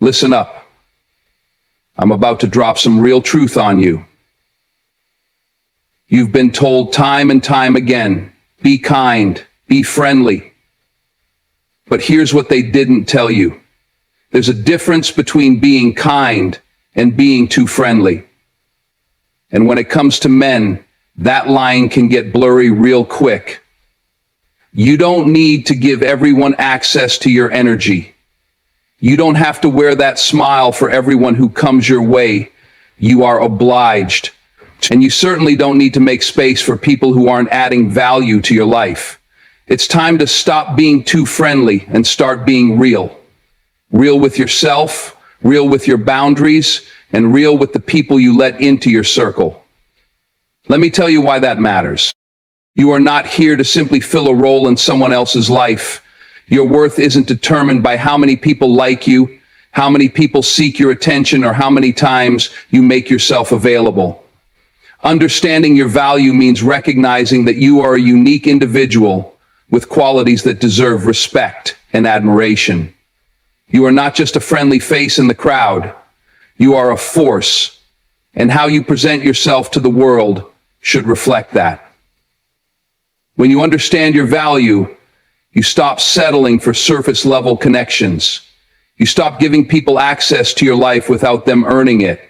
Listen up. I'm about to drop some real truth on you. You've been told time and time again, be kind, be friendly. But here's what they didn't tell you. There's a difference between being kind and being too friendly. And when it comes to men, that line can get blurry real quick. You don't need to give everyone access to your energy. You don't have to wear that smile for everyone who comes your way. You are obliged. And you certainly don't need to make space for people who aren't adding value to your life. It's time to stop being too friendly and start being real. Real with yourself, real with your boundaries, and real with the people you let into your circle. Let me tell you why that matters. You are not here to simply fill a role in someone else's life. Your worth isn't determined by how many people like you, how many people seek your attention, or how many times you make yourself available. Understanding your value means recognizing that you are a unique individual with qualities that deserve respect and admiration. You are not just a friendly face in the crowd. You are a force, and how you present yourself to the world should reflect that. When you understand your value, you stop settling for surface-level connections. You stop giving people access to your life without them earning it.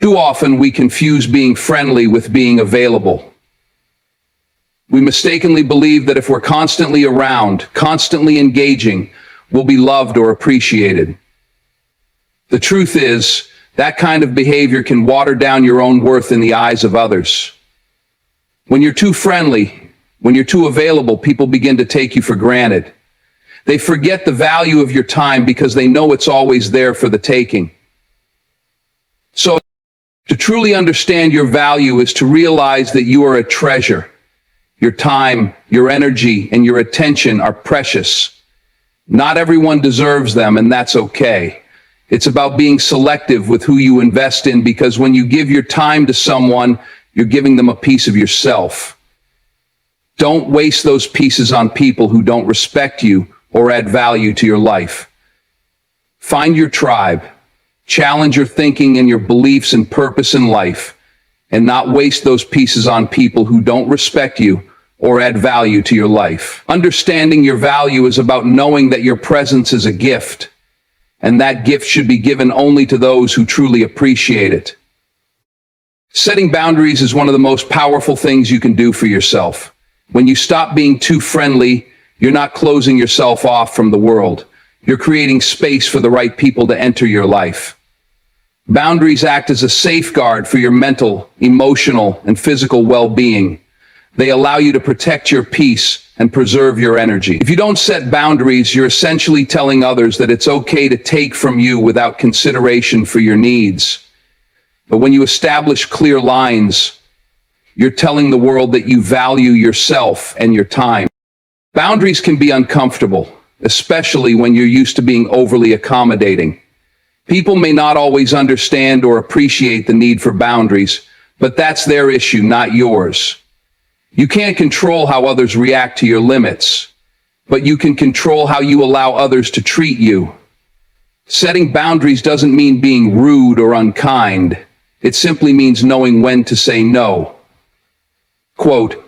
Too often we confuse being friendly with being available. We mistakenly believe that if we're constantly around, constantly engaging, we'll be loved or appreciated. The truth is, that kind of behavior can water down your own worth in the eyes of others. When you're too friendly, when you're too available, people begin to take you for granted. They forget the value of your time because they know it's always there for the taking. So, to truly understand your value is to realize that you are a treasure. Your time, your energy, and your attention are precious. Not everyone deserves them, and that's okay. It's about being selective with who you invest in, because when you give your time to someone, you're giving them a piece of yourself. Don't waste those pieces on people who don't respect you or add value to your life. Find your tribe. Challenge your thinking and your beliefs and purpose in life, and not waste those pieces on people who don't respect you or add value to your life. Understanding your value is about knowing that your presence is a gift, and that gift should be given only to those who truly appreciate it. Setting boundaries is one of the most powerful things you can do for yourself. When you stop being too friendly, you're not closing yourself off from the world. You're creating space for the right people to enter your life. Boundaries act as a safeguard for your mental, emotional, and physical well-being. They allow you to protect your peace and preserve your energy. If you don't set boundaries, you're essentially telling others that it's okay to take from you without consideration for your needs. But when you establish clear lines, you're telling the world that you value yourself and your time. Boundaries can be uncomfortable, especially when you're used to being overly accommodating. People may not always understand or appreciate the need for boundaries, but that's their issue, not yours. You can't control how others react to your limits, but you can control how you allow others to treat you. Setting boundaries doesn't mean being rude or unkind. It simply means knowing when to say no. Quote,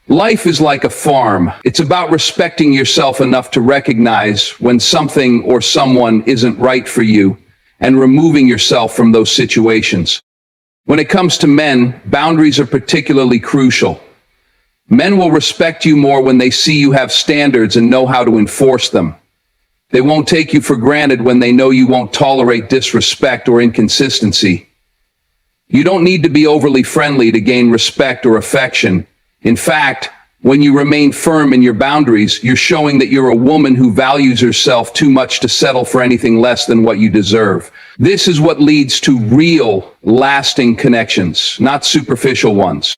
"Life is like a farm. It's about respecting yourself enough to recognize when something or someone isn't right for you, and removing yourself from those situations." When it comes to men, boundaries are particularly crucial. Men will respect you more when they see you have standards and know how to enforce them. They won't take you for granted when they know you won't tolerate disrespect or inconsistency. You don't need to be overly friendly to gain respect or affection. In fact, when you remain firm in your boundaries, you're showing that you're a woman who values herself too much to settle for anything less than what you deserve. This is what leads to real, lasting connections, not superficial ones.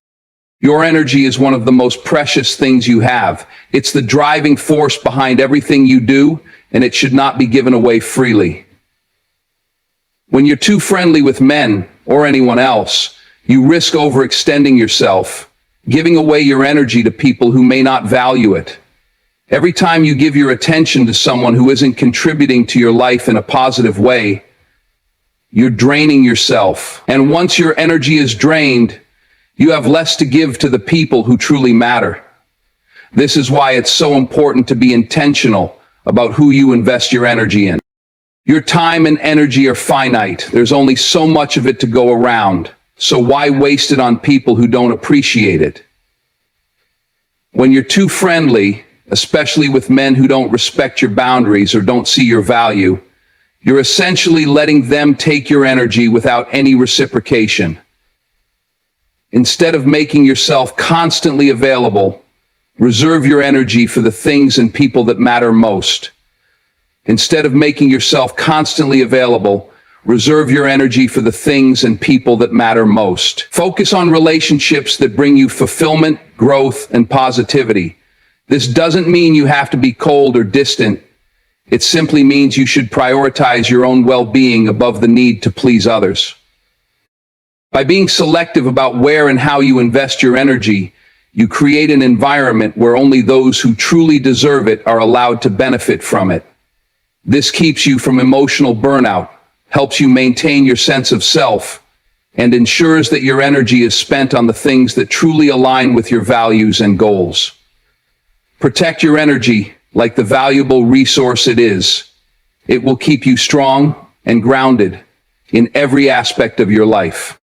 Your energy is one of the most precious things you have. It's the driving force behind everything you do, and it should not be given away freely. When you're too friendly with men or anyone else, you risk overextending yourself, giving away your energy to people who may not value it. Every time you give your attention to someone who isn't contributing to your life in a positive way, you're draining yourself. And once your energy is drained, you have less to give to the people who truly matter. This is why it's so important to be intentional about who you invest your energy in. Your time and energy are finite. There's only so much of it to go around. So why waste it on people who don't appreciate it? When you're too friendly, especially with men who don't respect your boundaries or don't see your value, you're essentially letting them take your energy without any reciprocation. Instead of making yourself constantly available, reserve your energy for the things and people that matter most. Instead of making yourself constantly available, reserve your energy for the things and people that matter most. Focus on relationships that bring you fulfillment, growth, and positivity. This doesn't mean you have to be cold or distant. It simply means you should prioritize your own well-being above the need to please others. By being selective about where and how you invest your energy, you create an environment where only those who truly deserve it are allowed to benefit from it. This keeps you from emotional burnout, helps you maintain your sense of self, and ensures that your energy is spent on the things that truly align with your values and goals. Protect your energy like the valuable resource it is. It will keep you strong and grounded in every aspect of your life.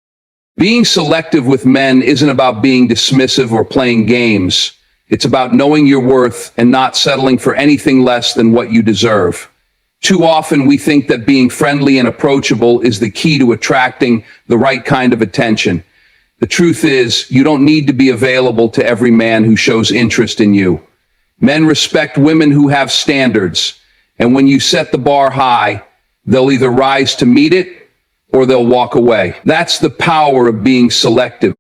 Being selective with men isn't about being dismissive or playing games. It's about knowing your worth and not settling for anything less than what you deserve. Too often we think that being friendly and approachable is the key to attracting the right kind of attention. The truth is, you don't need to be available to every man who shows interest in you. Men respect women who have standards, and when you set the bar high, they'll either rise to meet it or they'll walk away. That's the power of being selective.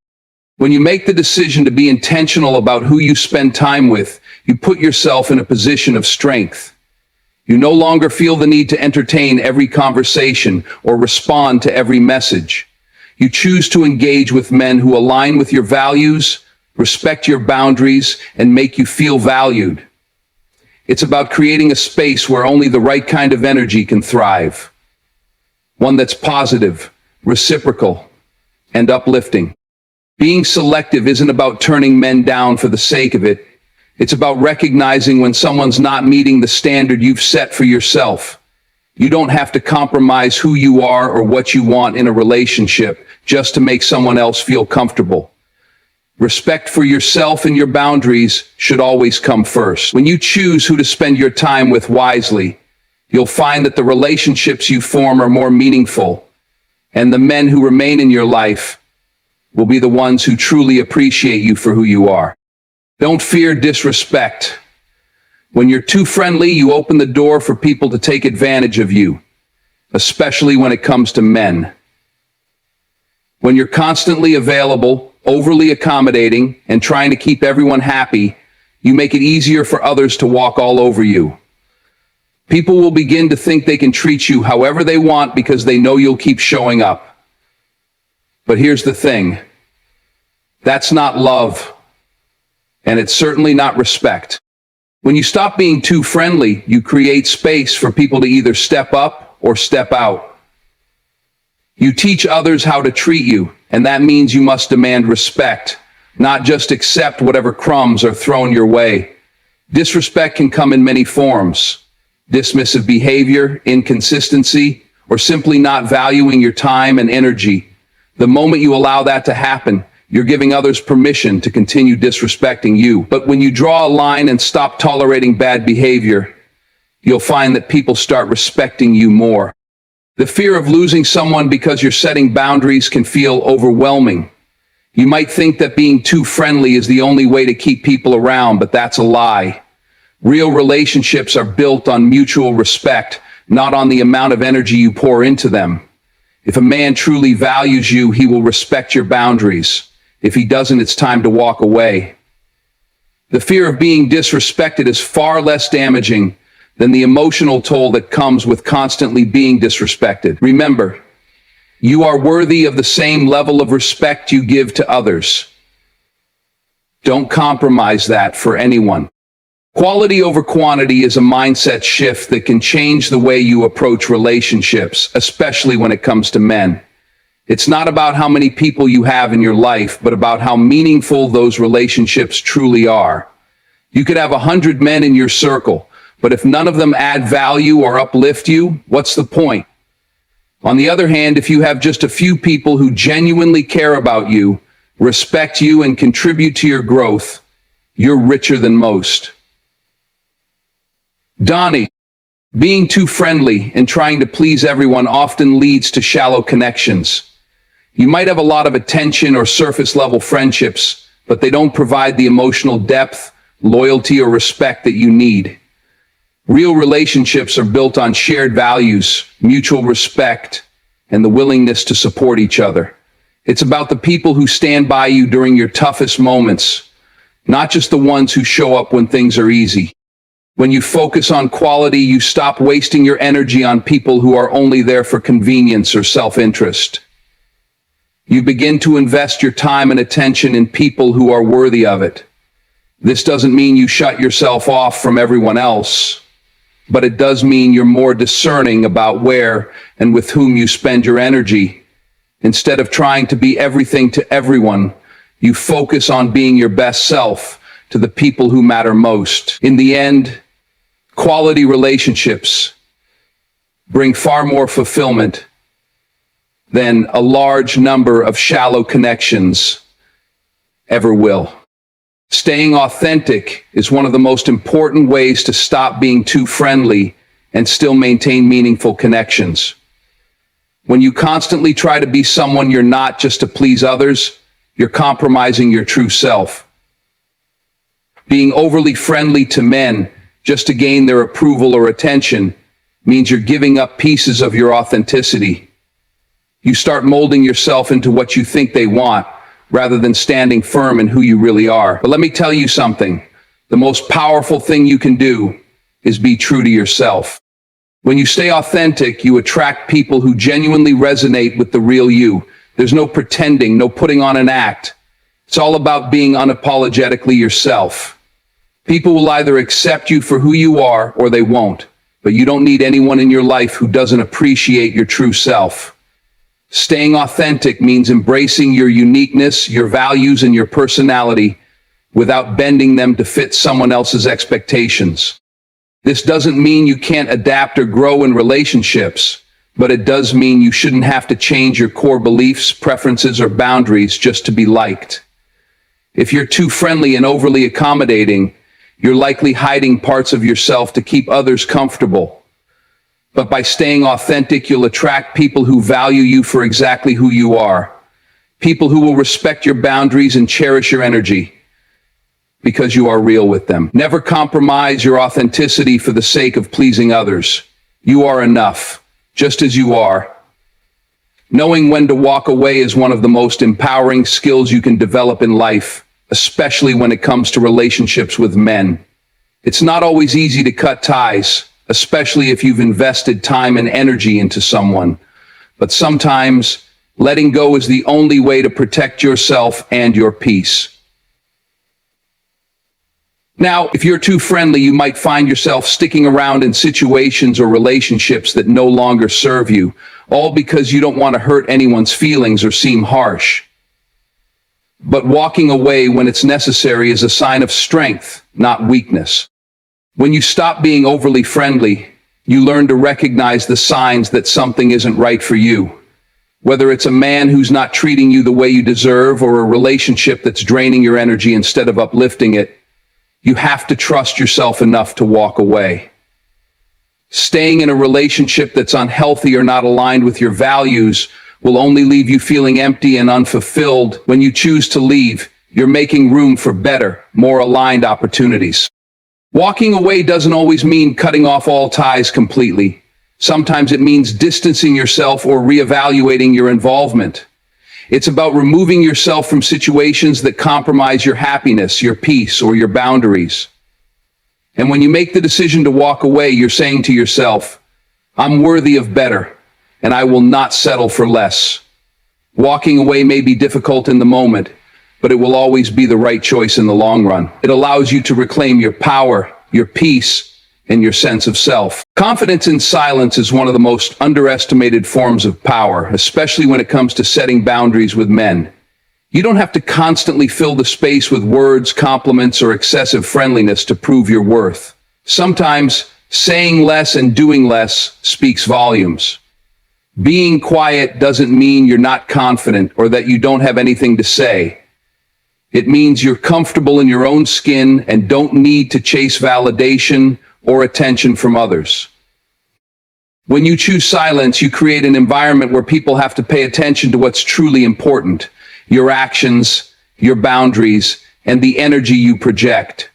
When you make the decision to be intentional about who you spend time with, you put yourself in a position of strength. You no longer feel the need to entertain every conversation or respond to every message. You choose to engage with men who align with your values, respect your boundaries, and make you feel valued. It's about creating a space where only the right kind of energy can thrive. One that's positive, reciprocal, and uplifting. Being selective isn't about turning men down for the sake of it. It's about recognizing when someone's not meeting the standard you've set for yourself. You don't have to compromise who you are or what you want in a relationship just to make someone else feel comfortable. Respect for yourself and your boundaries should always come first. When you choose who to spend your time with wisely, you'll find that the relationships you form are more meaningful, and the men who remain in your life will be the ones who truly appreciate you for who you are. Don't fear disrespect. When you're too friendly, you open the door for people to take advantage of you, especially when it comes to men. When you're constantly available, overly accommodating, and trying to keep everyone happy, you make it easier for others to walk all over you. People will begin to think they can treat you however they want because they know you'll keep showing up. But here's the thing. That's not love. And it's certainly not respect. When you stop being too friendly, you create space for people to either step up or step out. You teach others how to treat you, and that means you must demand respect, not just accept whatever crumbs are thrown your way. Disrespect can come in many forms. Dismissive behavior, inconsistency, or simply not valuing your time and energy. The moment you allow that to happen, you're giving others permission to continue disrespecting you. But when you draw a line and stop tolerating bad behavior, you'll find that people start respecting you more. The fear of losing someone because you're setting boundaries can feel overwhelming. You might think that being too friendly is the only way to keep people around, but that's a lie. Real relationships are built on mutual respect, not on the amount of energy you pour into them. If a man truly values you, he will respect your boundaries. If he doesn't, it's time to walk away. The fear of being disrespected is far less damaging than the emotional toll that comes with constantly being disrespected. Remember, you are worthy of the same level of respect you give to others. Don't compromise that for anyone. Quality over quantity is a mindset shift that can change the way you approach relationships, especially when it comes to men. It's not about how many people you have in your life, but about how meaningful those relationships truly are. You could have 100 men in your circle, but if none of them add value or uplift you, what's the point? On the other hand, if you have just a few people who genuinely care about you, respect you, and contribute to your growth, you're richer than most. Donnie, being too friendly and trying to please everyone often leads to shallow connections. You might have a lot of attention or surface-level friendships, but they don't provide the emotional depth, loyalty, or respect that you need. Real relationships are built on shared values, mutual respect, and the willingness to support each other. It's about the people who stand by you during your toughest moments, not just the ones who show up when things are easy. When you focus on quality, you stop wasting your energy on people who are only there for convenience or self-interest. You begin to invest your time and attention in people who are worthy of it. This doesn't mean you shut yourself off from everyone else, but it does mean you're more discerning about where and with whom you spend your energy. Instead of trying to be everything to everyone, you focus on being your best self to the people who matter most. In the end, quality relationships bring far more fulfillment than a large number of shallow connections ever will. Staying authentic is one of the most important ways to stop being too friendly and still maintain meaningful connections. When you constantly try to be someone you're not just to please others, you're compromising your true self. Being overly friendly to men just to gain their approval or attention means you're giving up pieces of your authenticity. You start molding yourself into what you think they want, rather than standing firm in who you really are. But let me tell you something. The most powerful thing you can do is be true to yourself. When you stay authentic, you attract people who genuinely resonate with the real you. There's no pretending, no putting on an act. It's all about being unapologetically yourself. People will either accept you for who you are or they won't, but you don't need anyone in your life who doesn't appreciate your true self. Staying authentic means embracing your uniqueness, your values, and your personality without bending them to fit someone else's expectations. This doesn't mean you can't adapt or grow in relationships, but it does mean you shouldn't have to change your core beliefs, preferences, or boundaries just to be liked. If you're too friendly and overly accommodating, you're likely hiding parts of yourself to keep others comfortable. But by staying authentic, you'll attract people who value you for exactly who you are. People who will respect your boundaries and cherish your energy because you are real with them. Never compromise your authenticity for the sake of pleasing others. You are enough, just as you are. Knowing when to walk away is one of the most empowering skills you can develop in life, especially when it comes to relationships with men. It's not always easy to cut ties, especially if you've invested time and energy into someone. But sometimes, letting go is the only way to protect yourself and your peace. Now, if you're too friendly, you might find yourself sticking around in situations or relationships that no longer serve you, all because you don't want to hurt anyone's feelings or seem harsh. But walking away when it's necessary is a sign of strength, not weakness. When you stop being overly friendly, you learn to recognize the signs that something isn't right for you. Whether it's a man who's not treating you the way you deserve or a relationship that's draining your energy instead of uplifting it, you have to trust yourself enough to walk away. Staying in a relationship that's unhealthy or not aligned with your values will only leave you feeling empty and unfulfilled. When you choose to leave, you're making room for better, more aligned opportunities. Walking away doesn't always mean cutting off all ties completely. Sometimes it means distancing yourself or reevaluating your involvement. It's about removing yourself from situations that compromise your happiness, your peace, or your boundaries. And when you make the decision to walk away, you're saying to yourself, I'm worthy of better, and I will not settle for less. Walking away may be difficult in the moment, but it will always be the right choice in the long run. It allows you to reclaim your power, your peace, and your sense of self. Confidence in silence is one of the most underestimated forms of power, especially when it comes to setting boundaries with men. You don't have to constantly fill the space with words, compliments, or excessive friendliness to prove your worth. Sometimes, saying less and doing less speaks volumes. Being quiet doesn't mean you're not confident or that you don't have anything to say. It means you're comfortable in your own skin and don't need to chase validation or attention from others. When you choose silence, you create an environment where people have to pay attention to what's truly important: your actions, your boundaries, and the energy you project.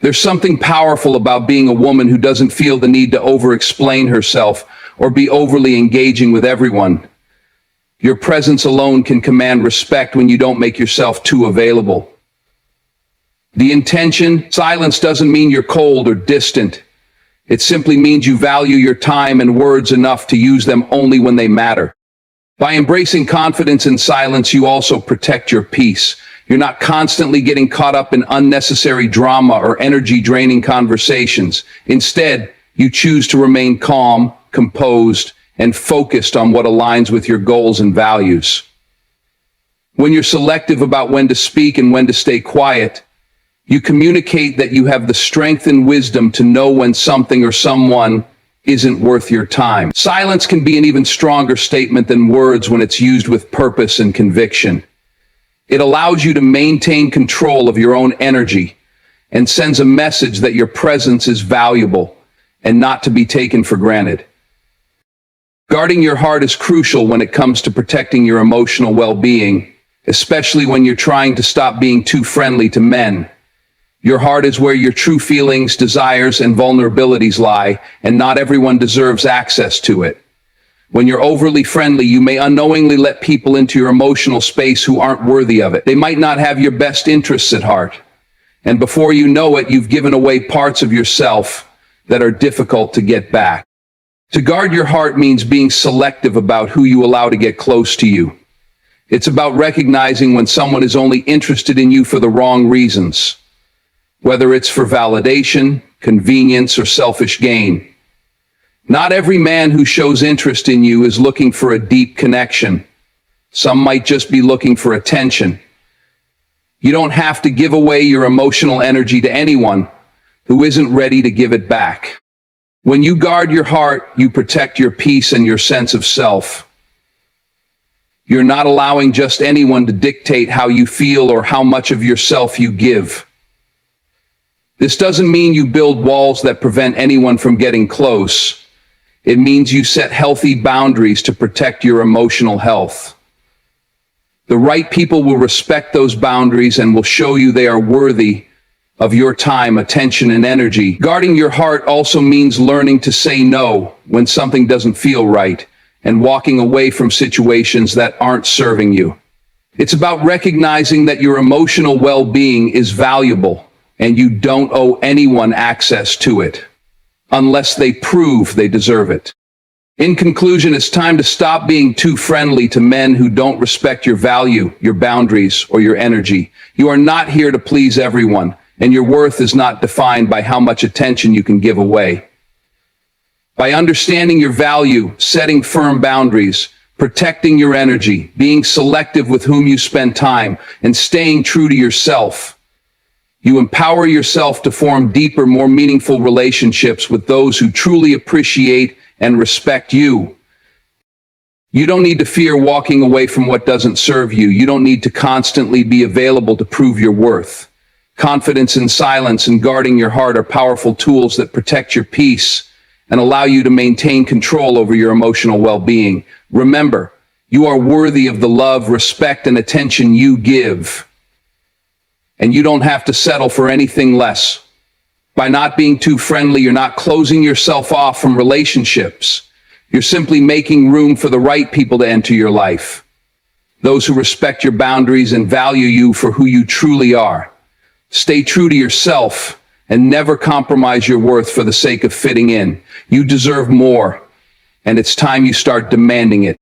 There's something powerful about being a woman who doesn't feel the need to over-explain herself or be overly engaging with everyone. Your presence alone can command respect when you don't make yourself too available. The intention: silence doesn't mean you're cold or distant. It simply means you value your time and words enough to use them only when they matter. By embracing confidence in silence, you also protect your peace. You're not constantly getting caught up in unnecessary drama or energy-draining conversations. Instead, you choose to remain calm, composed, and focused on what aligns with your goals and values. When you're selective about when to speak and when to stay quiet, you communicate that you have the strength and wisdom to know when something or someone isn't worth your time. Silence can be an even stronger statement than words when it's used with purpose and conviction. It allows you to maintain control of your own energy and sends a message that your presence is valuable and not to be taken for granted. Guarding your heart is crucial when it comes to protecting your emotional well-being, especially when you're trying to stop being too friendly to men. Your heart is where your true feelings, desires, and vulnerabilities lie, and not everyone deserves access to it. When you're overly friendly, you may unknowingly let people into your emotional space who aren't worthy of it. They might not have your best interests at heart, and before you know it, you've given away parts of yourself that are difficult to get back. To guard your heart means being selective about who you allow to get close to you. It's about recognizing when someone is only interested in you for the wrong reasons, whether it's for validation, convenience, or selfish gain. Not every man who shows interest in you is looking for a deep connection. Some might just be looking for attention. You don't have to give away your emotional energy to anyone who isn't ready to give it back. When you guard your heart, you protect your peace and your sense of self. You're not allowing just anyone to dictate how you feel or how much of yourself you give. This doesn't mean you build walls that prevent anyone from getting close. It means you set healthy boundaries to protect your emotional health. The right people will respect those boundaries and will show you they are worthy of your time, attention, and energy. Guarding your heart also means learning to say no when something doesn't feel right and walking away from situations that aren't serving you. It's about recognizing that your emotional well-being is valuable and you don't owe anyone access to it, unless they prove they deserve it. In conclusion, it's time to stop being too friendly to men who don't respect your value, your boundaries, or your energy. You are not here to please everyone, and your worth is not defined by how much attention you can give away. By understanding your value, setting firm boundaries, protecting your energy, being selective with whom you spend time, and staying true to yourself, you empower yourself to form deeper, more meaningful relationships with those who truly appreciate and respect you. You don't need to fear walking away from what doesn't serve you. You don't need to constantly be available to prove your worth. Confidence in silence and guarding your heart are powerful tools that protect your peace and allow you to maintain control over your emotional well-being. Remember, you are worthy of the love, respect, and attention you give. And you don't have to settle for anything less. By not being too friendly, you're not closing yourself off from relationships. You're simply making room for the right people to enter your life. Those who respect your boundaries and value you for who you truly are. Stay true to yourself and never compromise your worth for the sake of fitting in. You deserve more, and it's time you start demanding it.